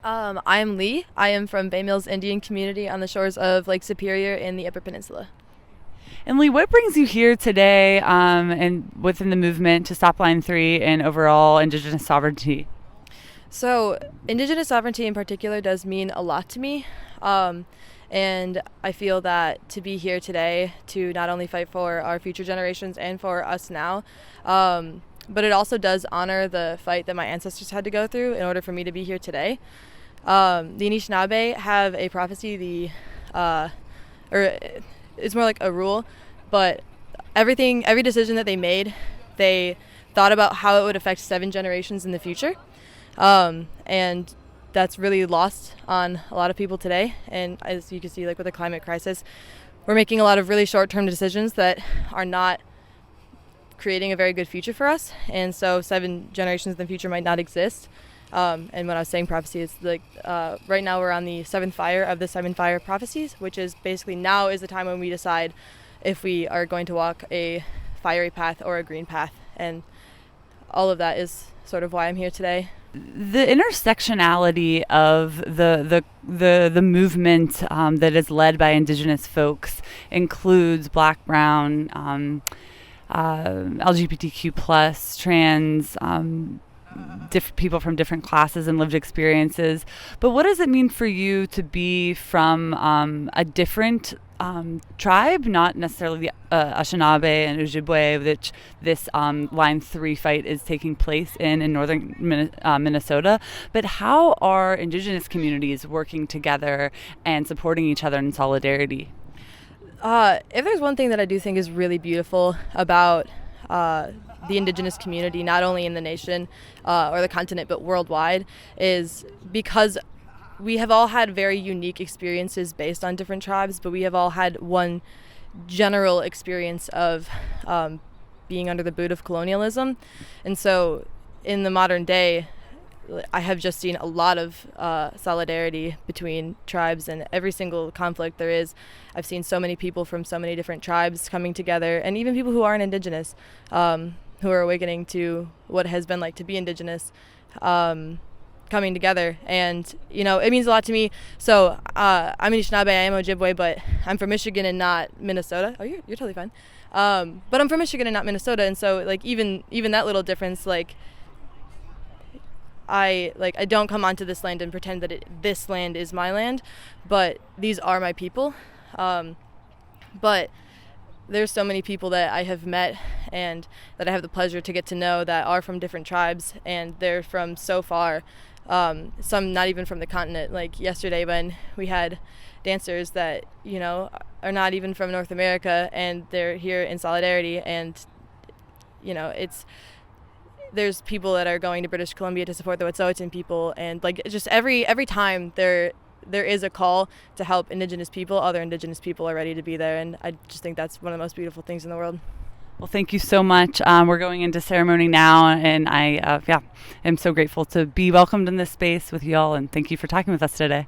I'm Lee. I am from Bay Mills Indian community on the shores of Lake Superior in the Upper Peninsula. And Lee, what brings you here today and within the movement to Stop Line 3 and overall Indigenous sovereignty? So, Indigenous sovereignty in particular does mean a lot to me. And I feel that to be here today to not only fight for our future generations and for us now, but it also does honor the fight that my ancestors had to go through in order for me to be here today. The Anishinaabe have a prophecy, or it's more like a rule, but every decision that they made, they thought about how it would affect 7 generations in the future. And that's really lost on a lot of people today. And as you can see, like with the climate crisis, we're making a lot of really short-term decisions that are not creating a very good future for us. And so 7 generations in the future might not exist. And when I was saying prophecy, it's like right now we're on the 7th fire of the 7 fire prophecies, which is basically now is the time when we decide if we are going to walk a fiery path or a green path. And all of that is sort of why I'm here today. The intersectionality of the movement that is led by Indigenous folks includes Black, Brown, LGBTQ plus, trans, people from different classes and lived experiences. But what does it mean for you to be from a different tribe, not necessarily the Anishinaabe and Ojibwe, which this Line 3 fight is taking place in northern Minnesota, but how are Indigenous communities working together and supporting each other in solidarity? If there's one thing that I do think is really beautiful about the Indigenous community, not only in the nation or the continent, but worldwide, is because we have all had very unique experiences based on different tribes, but we have all had one general experience of being under the boot of colonialism. And so in the modern day, I have just seen a lot of solidarity between tribes, and every single conflict there is, I've seen so many people from so many different tribes coming together, and even people who aren't Indigenous, who are awakening to what it has been like to be Indigenous, coming together. And it means a lot to me. So I'm Anishinaabe, I am Ojibwe, but I'm from Michigan and not Minnesota. Oh, you're totally fine. But I'm from Michigan and not Minnesota, and so like even that little difference, like I don't come onto this land and pretend that this land is my land, but these are my people. But there's so many people that I have met and that I have the pleasure to get to know that are from different tribes, and they're from so far. Some not even from the continent. Like yesterday when we had dancers that, are not even from North America, and they're here in solidarity, and, there's people that are going to British Columbia to support the Wet'suwet'en people, and like just every time there is a call to help Indigenous people, other Indigenous people are ready to be there, and I just think that's one of the most beautiful things in the world. Well, thank you so much. We're going into ceremony now, and I am so grateful to be welcomed in this space with y'all, and thank you for talking with us today.